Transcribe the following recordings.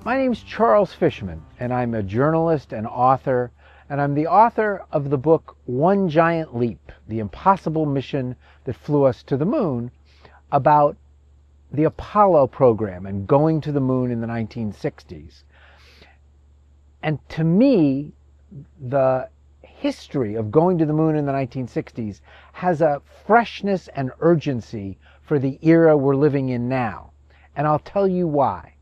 My name's Charles Fishman, and I'm a journalist and author, and I'm the author of the book One Giant Leap, the impossible mission that flew us to the moon, about the Apollo program and going to the moon in the 1960s. And to me, the history of going to the moon in the 1960s has a freshness and urgency for the era we're living in now. And I'll tell you why.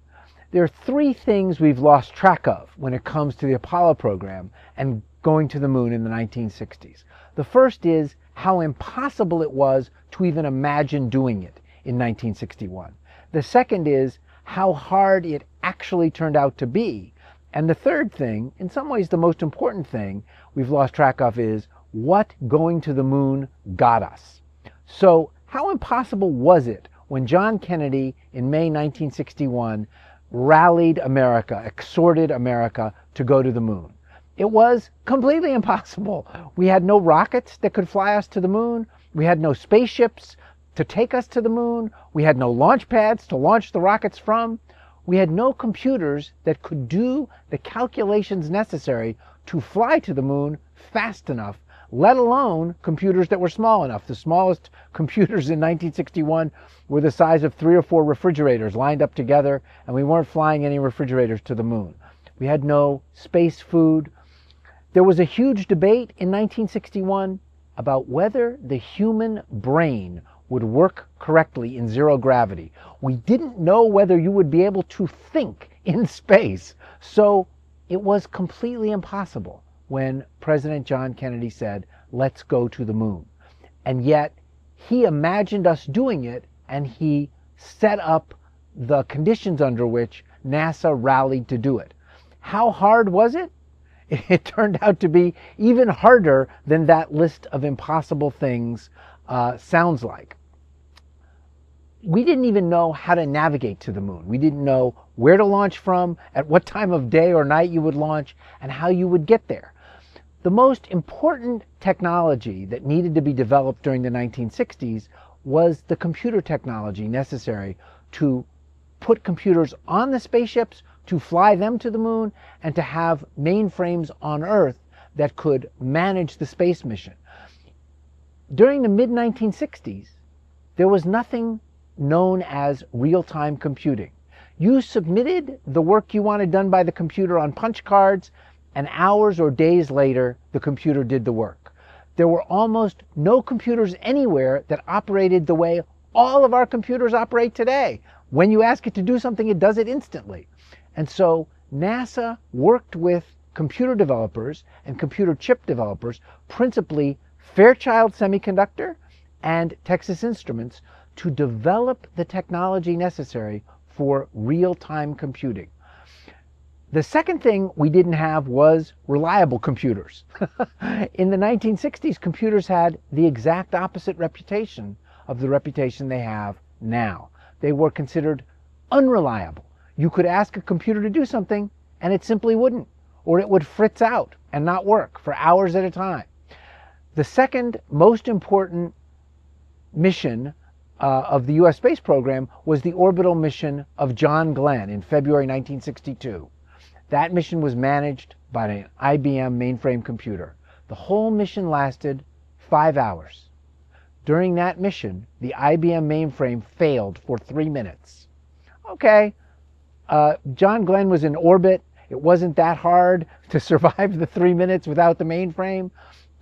There are three things we've lost track of when it comes to the Apollo program and going to the moon in the 1960s. The first is how impossible it was to even imagine doing it in 1961. The second is how hard it actually turned out to be. And the third thing, in some ways the most important thing we've lost track of, is what going to the moon got us. So how impossible was it when John Kennedy in May 1961 rallied America, exhorted America to go to the moon? It was completely impossible. We had no rockets that could fly us to the moon. We had no spaceships to take us to the moon. We had no launch pads to launch the rockets from. We had no computers that could do the calculations necessary to fly to the moon fast enough, let alone computers that were small enough. The smallest computers in 1961 were the size of 3 or 4 refrigerators lined up together, and we weren't flying any refrigerators to the moon. We had no space food. There was a huge debate in 1961 about whether the human brain would work correctly in zero gravity. We didn't know whether you would be able to think in space. So it was completely impossible when President John Kennedy said, let's go to the moon. And yet he imagined us doing it, and he set up the conditions under which NASA rallied to do it. How hard was it? It turned out to be even harder than that list of impossible things sounds like. We didn't even know how to navigate to the moon. We didn't know where to launch from, at what time of day or night you would launch, and how you would get there. The most important technology that needed to be developed during the 1960s was the computer technology necessary to put computers on the spaceships, to fly them to the moon, and to have mainframes on Earth that could manage the space mission. During the mid-1960s, there was nothing known as real-time computing. You submitted the work you wanted done by the computer on punch cards, and hours or days later, the computer did the work. There were almost no computers anywhere that operated the way all of our computers operate today. When you ask it to do something, it does it instantly. And so NASA worked with computer developers and computer chip developers, principally Fairchild Semiconductor and Texas Instruments, to develop the technology necessary for real-time computing. The second thing we didn't have was reliable computers. In the 1960s, computers had the exact opposite reputation of the reputation they have now. They were considered unreliable. You could ask a computer to do something, and it simply wouldn't, or it would fritz out and not work for hours at a time. The second most important mission of the U.S. space program was the orbital mission of John Glenn in February 1962. That mission was managed by an IBM mainframe computer. The whole mission lasted 5 hours. During that mission, the IBM mainframe failed for 3 minutes. Okay, John Glenn was in orbit. It wasn't that hard to survive the 3 minutes without the mainframe.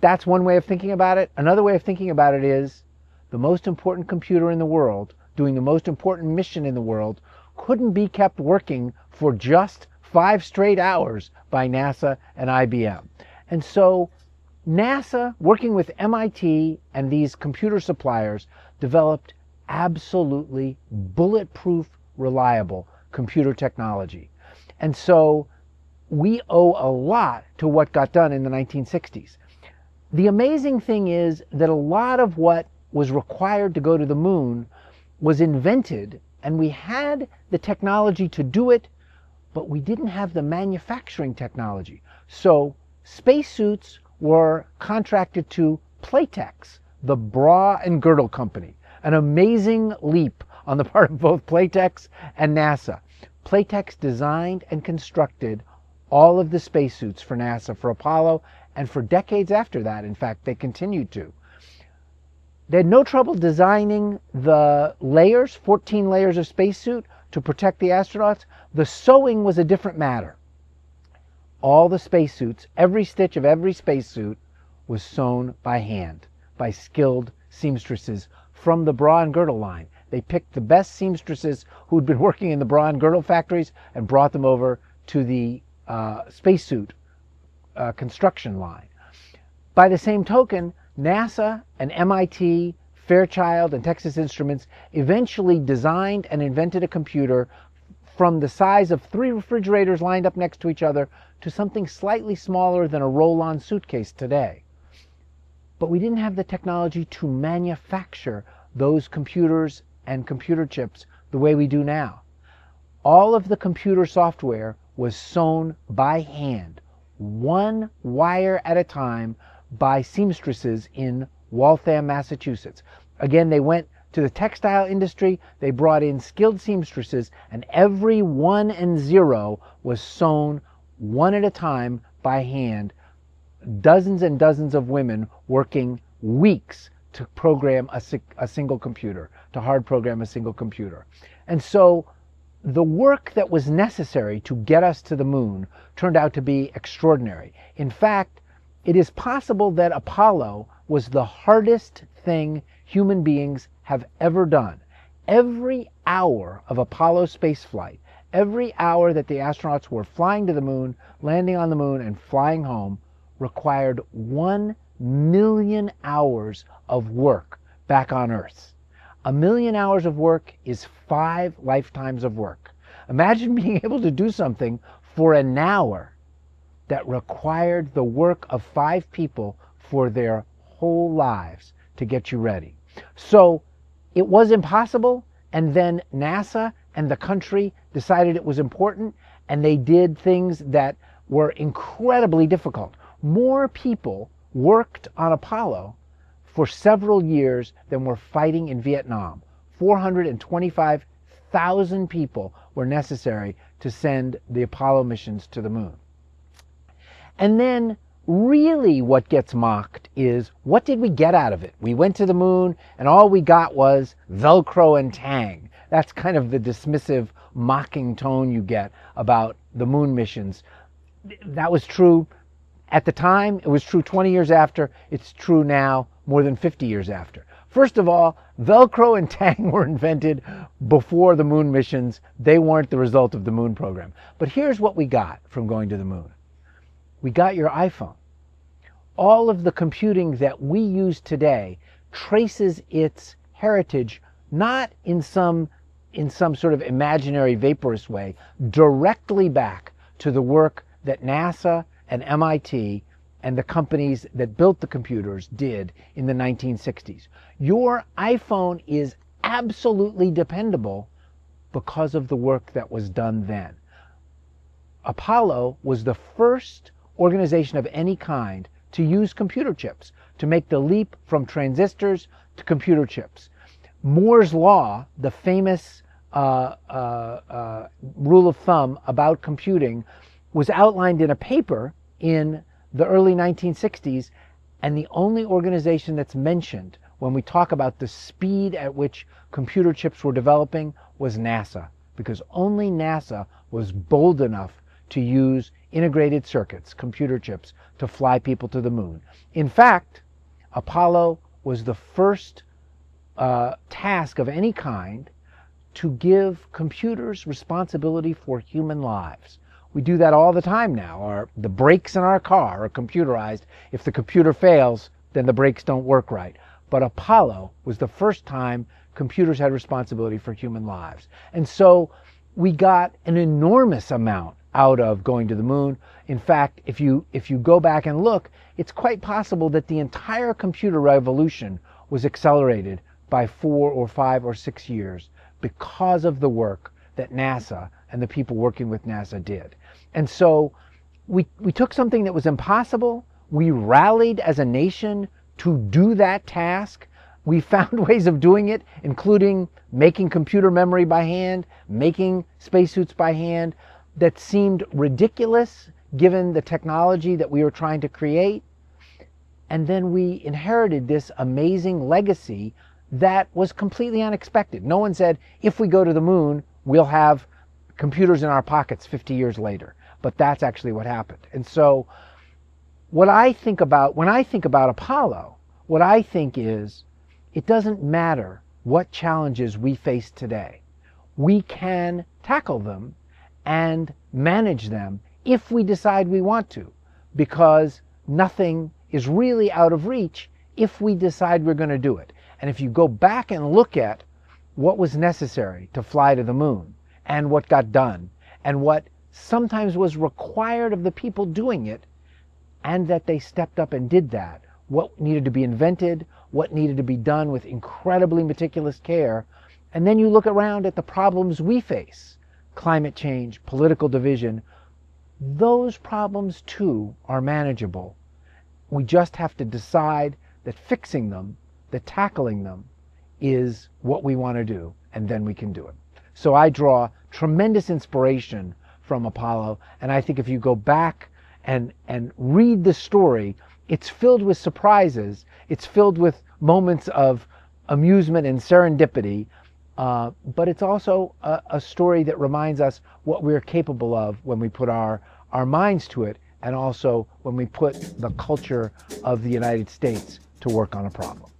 That's one way of thinking about it. Another way of thinking about it is the most important computer in the world, doing the most important mission in the world, couldn't be kept working for just 5 straight hours by NASA and IBM. And so NASA, working with MIT and these computer suppliers, developed absolutely bulletproof, reliable computer technology. And so we owe a lot to what got done in the 1960s. The amazing thing is that a lot of what was required to go to the moon was invented, and we had the technology to do it, but we didn't have the manufacturing technology. So spacesuits were contracted to Playtex, the bra and girdle company. An amazing leap on the part of both Playtex and NASA. Playtex designed and constructed all of the spacesuits for NASA, for Apollo, and for decades after that. In fact, they continued to. They had no trouble designing the layers, 14 layers of spacesuit to protect the astronauts. The sewing was a different matter. All the spacesuits, every stitch of every spacesuit was sewn by hand, by skilled seamstresses from the bra and girdle line. They picked the best seamstresses who'd been working in the bra and girdle factories and brought them over to the spacesuit construction line. By the same token, NASA and MIT, Fairchild, and Texas Instruments eventually designed and invented a computer from the size of 3 refrigerators lined up next to each other to something slightly smaller than a roll-on suitcase today. But we didn't have the technology to manufacture those computers and computer chips the way we do now. All of the computer software was sewn by hand, one wire at a time, by seamstresses in Waltham, Massachusetts. Again, they went to the textile industry, they brought in skilled seamstresses, and every 1 and 0 was sewn one at a time by hand. Dozens and dozens of women working weeks to program a single computer, to hard program a single computer. And so the work that was necessary to get us to the moon turned out to be extraordinary. In fact, it is possible that Apollo was the hardest thing human beings have ever done. Every hour of Apollo spaceflight, every hour that the astronauts were flying to the moon, landing on the moon, and flying home, required 1 million hours of work back on Earth. 1 million hours of work is 5 lifetimes of work. Imagine being able to do something for an hour that required the work of 5 people for their whole lives to get you ready. So it was impossible, and then NASA and the country decided it was important, and they did things that were incredibly difficult. More people worked on Apollo for several years than were fighting in Vietnam. 425,000 people were necessary to send the Apollo missions to the moon. And then really what gets mocked is, what did we get out of it? We went to the moon and all we got was Velcro and Tang. That's kind of the dismissive, mocking tone you get about the moon missions. That was true at the time, it was true 20 years after, it's true now more than 50 years after. First of all, Velcro and Tang were invented before the moon missions. They weren't the result of the moon program. But here's what we got from going to the moon. We got your iPhone. All of the computing that we use today traces its heritage not in some sort of imaginary vaporous way, directly back to the work that NASA and MIT and the companies that built the computers did in the 1960s. Your iPhone is absolutely dependable because of the work that was done then. Apollo was the first organization of any kind to use computer chips, to make the leap from transistors to computer chips. Moore's law, the famous rule of thumb about computing, was outlined in a paper in the early 1960s, and the only organization that's mentioned when we talk about the speed at which computer chips were developing was NASA, because only NASA was bold enough to use integrated circuits, computer chips, to fly people to the moon. In fact, Apollo was the first task of any kind to give computers responsibility for human lives. We do that all the time now. The brakes in our car are computerized. If the computer fails, then the brakes don't work right. But Apollo was the first time computers had responsibility for human lives. And so we got an enormous amount out of going to the moon. In fact, if you go back and look, it's quite possible that the entire computer revolution was accelerated by 4 or 5 or 6 years because of the work that NASA and the people working with NASA did. And so we took something that was impossible, we rallied as a nation to do that task. We found ways of doing it, including making computer memory by hand, making spacesuits by hand, that seemed ridiculous given the technology that we were trying to create. And then we inherited this amazing legacy that was completely unexpected. No one said, if we go to the moon, we'll have computers in our pockets 50 years later. But that's actually what happened. And so what I think about, when I think about Apollo, what I think is, it doesn't matter what challenges we face today. We can tackle them and manage them if we decide we want to, because nothing is really out of reach if we decide we're going to do it. And if you go back and look at what was necessary to fly to the moon and what got done and what sometimes was required of the people doing it, and that they stepped up and did that, what needed to be invented, what needed to be done with incredibly meticulous care, and then you look around at the problems we face, climate change, political division, those problems too are manageable. We just have to decide that fixing them, that tackling them, is what we want to do, and then we can do it. So I draw tremendous inspiration from Apollo, and I think if you go back and read the story, it's filled with surprises, it's filled with moments of amusement and serendipity, but it's also a story that reminds us what we're capable of when we put our minds to it, and also when we put the culture of the United States to work on a problem.